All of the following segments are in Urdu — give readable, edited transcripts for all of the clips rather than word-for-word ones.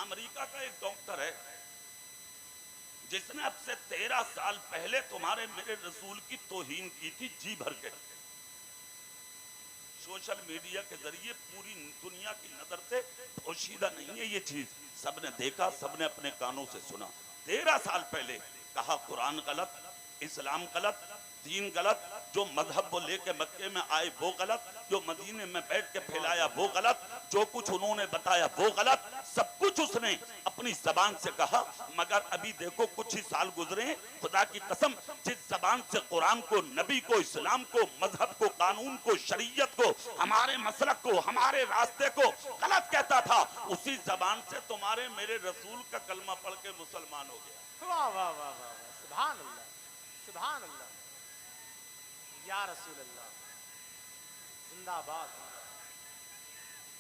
امریکہ کا ایک ڈاکٹر ہے جس نے اب سے 13 سال پہلے تمہارے میرے رسول کی توہین کی تھی جی بھر کے. سوشل میڈیا کے ذریعے پوری دنیا کی نظر سے پوشیدہ نہیں ہے یہ چیز, سب نے دیکھا, سب نے اپنے کانوں سے سنا. 13 سال پہلے کہا قرآن غلط, اسلام غلط, دین غلط, جو مذہب وہ لے کے مکے میں آئے وہ غلط, جو مدینے میں بیٹھ کے پھیلایا وہ غلط, جو کچھ انہوں نے بتایا وہ غلط, سب کچھ اس نے اپنی زبان سے کہا. مگر ابھی دیکھو کچھ ہی سال گزرے ہیں, خدا کی قسم جس زبان سے قرآن کو, نبی کو, اسلام کو, مذہب کو, قانون کو, شریعت کو, ہمارے مسلک کو, ہمارے راستے کو غلط کہتا تھا, اسی زبان سے تمہارے میرے رسول کا کلمہ پڑھ کے مسلمان ہو گیا. واہ واہ واہ واہ, سبحان اللہ, سبحان اللہ, یا رسول اللہ, زندہ باد,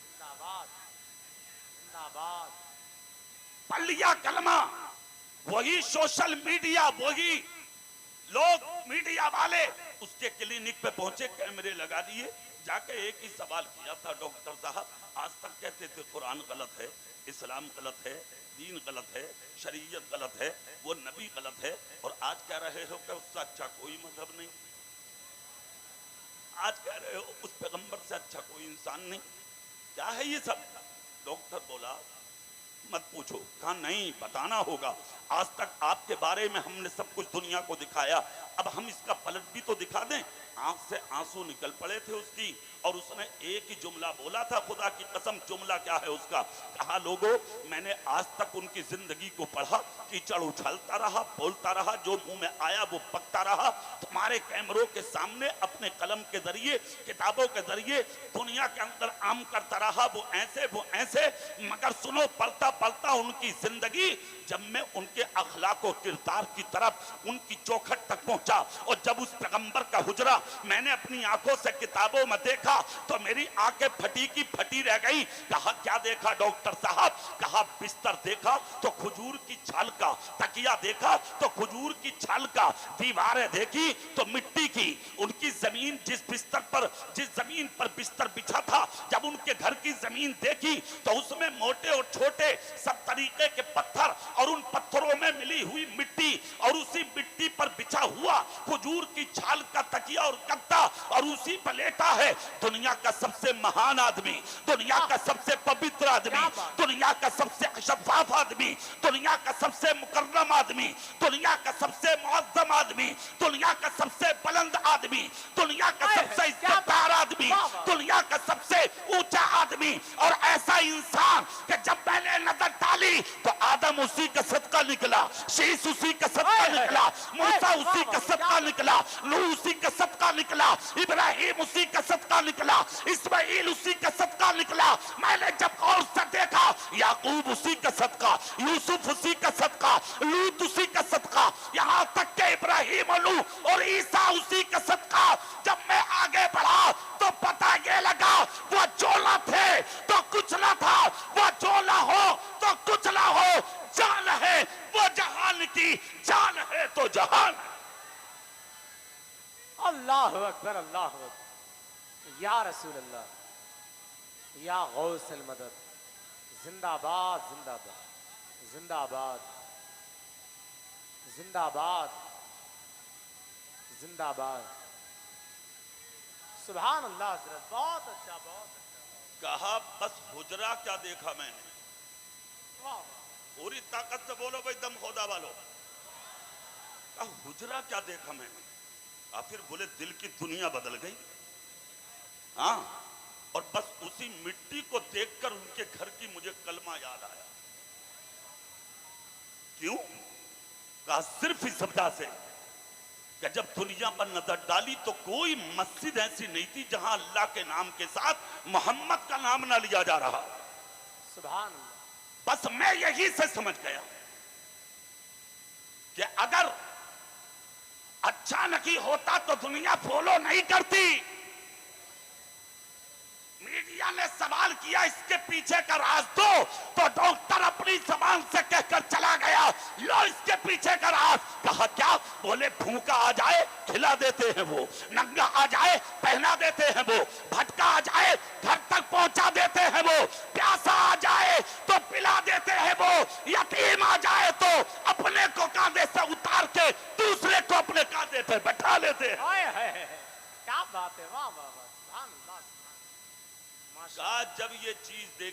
زندہ باد, زندہ باد. پڑھ لیا کلمہ, وہی سوشل میڈیا, وہی لوگ میڈیا والے اس کے کلینک پہ پہنچے, کیمرے لگا دیے, جا کے ایک ہی سوال کیا تھا, ڈاکٹر صاحب آج تک کہتے تھے قرآن غلط ہے, اسلام غلط ہے, دین غلط ہے, شریعت غلط ہے, وہ نبی غلط ہے, اور آج کہہ رہے ہو کہ اس سے اچھا کوئی مذہب نہیں, آج کہہ رہے ہو اس پیغمبر سے اچھا کوئی انسان نہیں, کیا ہے یہ سب؟ ڈاکٹر بولا مت پوچھو. کہا نہیں, بتانا ہوگا, آج تک آپ کے بارے میں ہم نے سب کچھ دنیا کو دکھایا, اب ہم اس کا پلٹ بھی تو دکھا دیں. آنکھ سے آنسو نکل پڑے تھے اس کی, اور اس نے ایک ہی جملہ بولا تھا, خدا کی قسم جملہ کیا ہے اس کا, کہا لوگوں میں نے آج تک ان کی زندگی کو پڑھا, کیچڑ اچھالتا رہا, بولتا رہا, جو منہ میں آیا وہ پکتا رہا, تمہارے کیمروں کے سامنے اپنے قلم کے ذریعے, کتابوں کے ذریعے دنیا کے اندر عام کرتا رہا, وہ ایسے وہ ایسے, مگر سنو پڑھتا پڑھتا ان کی زندگی, جب میں ان کے اخلاق و کردار کی طرف, ان کی چوکھٹ تک پہنچا, اور جب اس پیغمبر کا حجرہ میں نے اپنی آنکھوں سے کتابوں میں دیکھا تو میری آنکھیں پھٹی کی پھٹی رہ گئی. کہا کیا دیکھا ڈاکٹر صاحب؟ کہا بستر دیکھا تو کھجور کی چھال کا, تکیہ دیکھا تو کھجور کی چھال کا, دیواریں دیکھی تو مٹی کی, ان کی زمین جس زمین پر بستر بچھا تھا, جب ان کے گھر کی زمین دیکھی تو اس میں موٹے اور چھوٹے سب طریقے کے پتھر, اور ان پتھروں میں ملی ہوئی مٹی, اور اسی مٹی پر بچھا ہوا کھجور کی چھال کا تکیہ اور گدا, اور اسی پر لیٹا ہے دنیا کا سب سے مہان آدمی, دنیا کا سب سے پوتر آدمی, دنیا کا سب سے شفاف آدمی, دنیا کا سب سے مکرم آدمی, دنیا کا سب سے معظم آدمی, دنیا کا سب سے بلند آدمی, دنیا کا سب سے عزتدار آدمی, دنیا کا سب سے اونچا آدمی, اور ایسا انسان کہ جب میں نے نظر ڈالی تو آدم اسی کا صدقہ نکلا, شیش اسی کا صدقہ نکلا, موسیٰ اسی کا صدقہ نکلا, نوح اسی کا صدقہ نکلا, ابراہیم اسی کا صدقہ نکلا, اسماعیل اسی کا صدقہ نکلا. میں نے جب غور سے دیکھا, یعقوب اسی کا صدقہ, یوسف اسی کا صدقہ, لوط اسی کا صدقہ, یہاں تک کہ ابراہیم اور عیسیٰ اسی کا صدقہ. جب میں آگے بڑھا تو پتہ یہ لگا وہ جو نہ تھے تو کچھ نہ تھا, وہ جو نہ ہو تو کچھ نہ ہو, جان ہے وہ جہان کی, جان ہے تو جہان. اللہ اکبر, اللہ اکبر, یا رسول اللہ, یا غوث المدد, زندہ باد, زندہ باد, زندہ باد, زندہ باد, زندہ باد. سبحان اللہ حضرت, بہت اچھا, بہت اچھا. کہا بس حجرہ کیا دیکھا میں نے, واہ, پوری طاقت سے بولو بھائی دم خدا والو. کہا حجرہ کیا دیکھا میں نے, پھر بولے دل کی دنیا بدل گئی. ہاں, اور بس اسی مٹی کو دیکھ کر ان کے گھر کی مجھے کلمہ یاد آیا. کیوں؟ کہا صرف اس وجہ سے کہ جب دنیا پر نظر ڈالی تو کوئی مسجد ایسی نہیں تھی جہاں اللہ کے نام کے ساتھ محمد کا نام نہ لیا جا رہا. سبحان اللہ. بس میں یہی سے سمجھ گیا کہ اگر اچھا نہیں ہوتا تو دنیا فالو نہیں کرتی. میڈیا نے سوال کیا اس کے پیچھے کا راز دو, تو ڈاکٹر اپنی زبان سے کہہ کر چلا گیا, لو اس کے پیچھے کا راز. کہا کیا؟ بولے بھوکا آ جائے کھلا دیتے ہیں وہ, ننگا آ جائے پہنا دیتے ہیں وہ, بھٹکا آ جائے گھر تک پہنچا دیتے ہیں وہ, پیاسا آ جائے تو پلا دیتے ہیں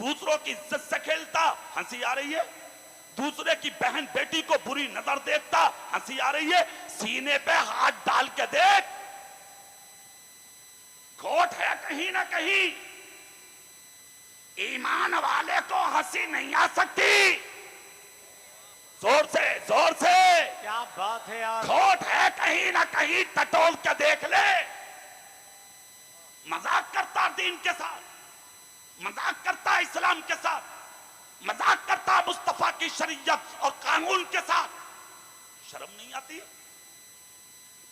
دوسروں کی عزت سے کھیلتا، ہنسی آ رہی ہے؟ دوسرے کی بہن بیٹی کو بری نظر دیکھتا، ہنسی آ رہی ہے؟ سینے پہ ہاتھ ڈال کے دیکھ، کھوٹ ہے کہیں نہ کہیں۔ ایمان والے کو ہنسی نہیں آ سکتی، زور سے زور سے، کیا بات ہے یار، کھوٹ ہے کہیں نہ کہیں، ٹٹول کے دیکھ لے۔ مذاق کرتا دین کے ساتھ، مذاق کرتا اسلام کے ساتھ، مذاق کرتا مصطفیٰ کی شریعت اور قانون کے ساتھ، شرم نہیں آتی؟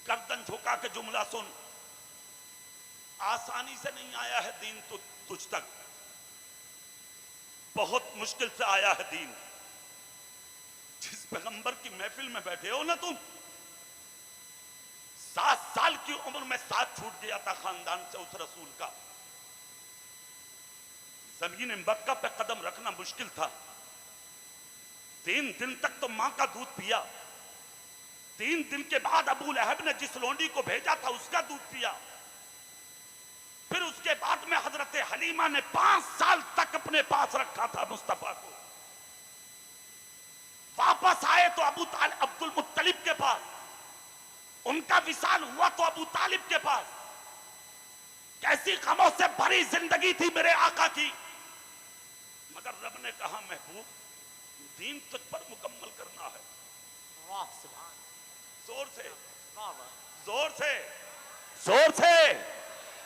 گردن جھکا کے جملہ سن، آسانی سے نہیں آیا ہے دین تو تجھ تک، بہت مشکل سے آیا ہے دین۔ جس پیغمبر کی محفل میں بیٹھے ہو نا تم، 7 سال کی عمر میں ساتھ چھوٹ گیا تھا خاندان سے اس رسول کا، زمین مکہ پہ قدم رکھنا مشکل تھا، 3 دن تک تو ماں کا دودھ پیا، 3 دن کے بعد ابو لہب نے جس لونڈی کو بھیجا تھا اس کا دودھ پیا، پھر اس کے بعد میں حضرت حلیمہ نے 5 سال تک اپنے پاس رکھا تھا مصطفیٰ کو، واپس آئے تو عبد المطلب کے پاس، ان کا وصال ہوا تو ابو طالب کے پاس، کیسی غموں سے بھری زندگی تھی میرے آقا کی، مگر رب نے کہا محبوب دین تجھ پر مکمل کرنا ہے۔ واہ سبحان، زور سے واہ واہ، زور سے زور سے،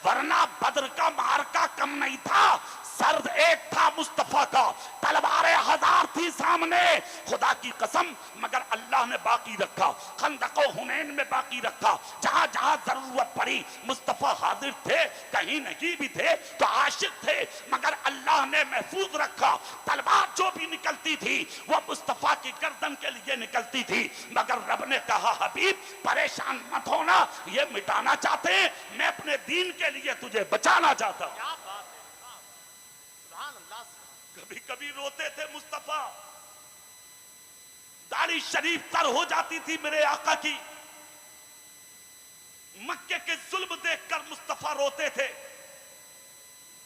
ورنہ بدر کا معرکہ کم نہیں تھا، سرد ایک تھا مصطفیٰ کا، تلواریں 1000 تھی سامنے، خدا کی قسم مگر اللہ نے باقی رکھا، خندق و حنین میں باقی رکھا، جہاں جہاں ضرورت پڑی مصطفیٰ حاضر تھے، کہیں نہیں بھی تھے تو عاشق تھے، مگر اللہ نے محفوظ رکھا، تلوار جو بھی نکلتی تھی وہ مصطفیٰ کی گردن کے لیے نکلتی تھی، مگر رب نے کہا حبیب پریشان مت ہونا، یہ مٹانا چاہتے ہیں، میں اپنے دین کے لیے تجھے بچانا چاہتا ہوں۔ کیا بات ہے، سبحان اللہ سبحان، کبھی کبھی روتے تھے مصطفیٰ، داڑھی شریف تر ہو جاتی تھی میرے آقا کی، مکے کے ظلم دیکھ کر مصطفیٰ روتے تھے،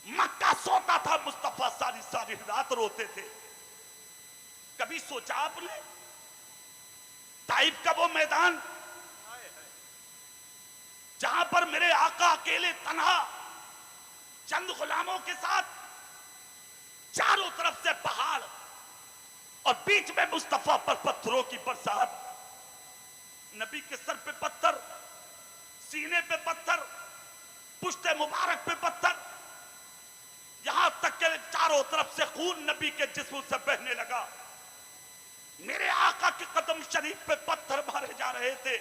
مکہ سوتا تھا مصطفیٰ ساری ساری رات روتے تھے۔ کبھی سوچا آپ نے طائف کا وہ میدان جہاں پر میرے آقا اکیلے تنہا چند غلاموں کے ساتھ، چاروں طرف سے پہاڑ اور بیچ میں مصطفیٰ پر پتھروں کی برسات، نبی کے سر پہ پتھر، سینے پہ پتھر، پشت مبارک پہ پتھر، یہاں تک کہ چاروں طرف سے خون نبی کے جسم سے بہنے لگا، میرے آقا کے قدم شریف پہ پتھر مارے جا رہے تھے،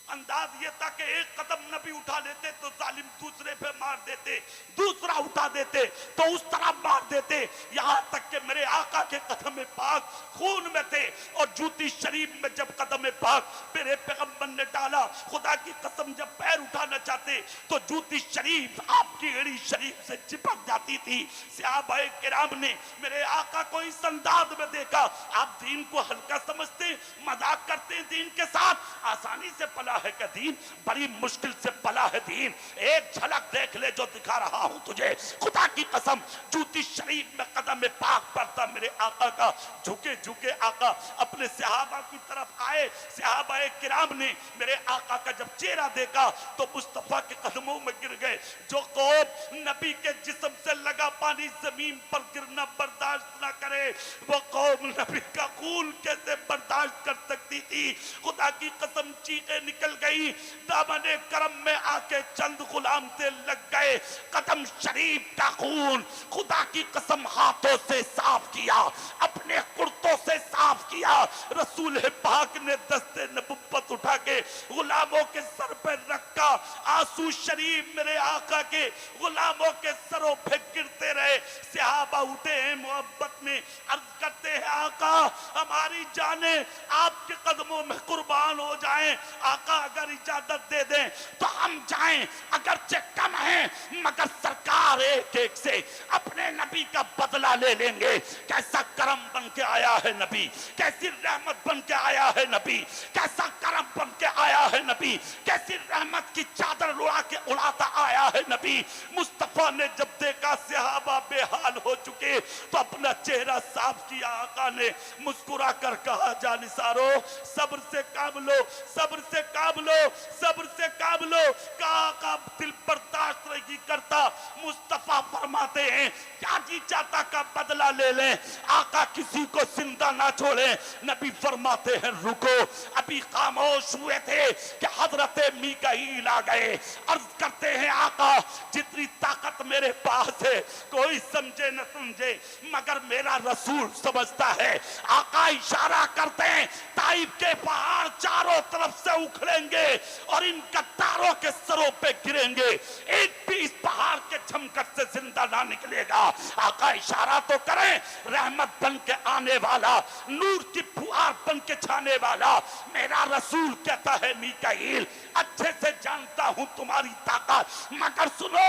انداز یہ تھا کہ ایک قدم نبی اٹھا لیتے تو ظالم دوسرے پہ مار دیتے، دوسرا اٹھا دیتے تو اس طرح مار دیتے، یہاں تک کہ میرے آقا کے قدم پاک خون میں تھے، اور جوتی شریف میں جب قدم پاک میرے پیغمبر نے ڈالا، خدا کی قسم جب پیر اٹھانا چاہتے تو جوتی شریف آپ کی ایڑی شریف سے چپک جاتی تھی۔ صحابہ کرام نے میرے آقا کو اس انداز میں دیکھا، آپ دین کو ہلکا سمجھتے، مذاق کرتے ہیں دین کے ساتھ، آسانی سے پلا ہے کہ دین بڑی مشکل سے پلا ہے دین، ایک جھلک دیکھ لے جو دکھا رہا ہوں تجھے، خدا کی قسم جوتی شریف میں قدم پاک پڑتا میرے آقا کا، جھکے جھکے آقا اپنے صحابہ کی طرف آئے، صحابہ کرام نے میرے آقا کا جب چہرہ دیکھا تو مصطفیٰ کے قدموں میں گر گئے۔ جو قوم نبی کے جسم سے لگا پانی زمین پر گرنا برداشت نہ کرے، وہ قوم نبی کا خون کیسے برداشت کر سکتی تھی؟ خدا کی قسم چیخیں نکل گئی، دامن کرم میں آ کے چند غلام سے لگ گئے، قدم شریف کا خون خدا کی قسم ہاتھوں سے صاف کیا، اپنے کرتوں سے صاف کیا، رسول پاک نے دست نبوت اٹھا کے غلاموں کے سر پہ رکھا، آنسو شریف میرے آقا کے غلاموں کے سروں پہ گرتے رہے، صحابہ اٹھے ہیں محبت میں، عرض کرتے ہیں آقا ہماری جانیں آپ کے قدموں میں قربان ہو جائیں، آقا اگر اجازت دے دیں تو ہم جائیں، اگرچہ کم ہیں مگر سرکار ایک ایک سے اپنے نبی کا بدلہ لے لیں گے۔ کیسا کرم بن کے آیا ہے نبی، کیسی رحمت بن کے آیا ہے نبی، کیسا کرم بن کے آیا ہے نبی، کیسی رحمت کی چادر اڑا کے اڑاتا آیا ہے نبی۔ مصطفیٰ نے جب دیکھا صحابہ بے حال ہو چکے کے تو اپنا چہرہ صاف کیا. آقا نے مسکرا کر کہا جانثارو صبر سے کام لو، صبر سے کام لو، صبر سے کام لو. کہا آقا دل برداشت نہیں کرتا. مصطفیٰ فرماتے ہیں کیا جی چاہتا کا بدلہ لے لیں، آقا کسی کو زندہ نہ چھوڑیں. نبی فرماتے ہیں رکو. ابھی خاموش ہوئے تھے کہ حضرت میکائیل آ گئے. عرض کرتے ہیں آقا جتنی طاقت میرے پاس ہے کوئی سمجھے نہ سمجھے مگر میرا رسول سمجھتا ہے. آقا اشارہ کرتے ہیں طائف کے پہاڑ چاروں طرف سے اکھڑیں گے اور ان کتاروں کے سروں پہ گریں گے، ایک بھی اس پہاڑ کے جھمکٹ سے زندہ نہ نکلے گا. آقا اشارہ تو کریں، رحمت بن کے آنے والا، نور کی پھوار بن کے چھانے والا میرا رسول کہتا ہے میکائیل اچھے سے جانتا ہوں تمہاری طاقت، مگر سنو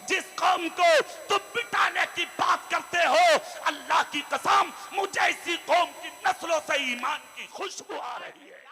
جس قوم کو تم بٹانے کی بات کرتے ہو اللہ کی قسم مجھے اسی قوم کی نسلوں سے ایمان کی خوشبو آ رہی ہے.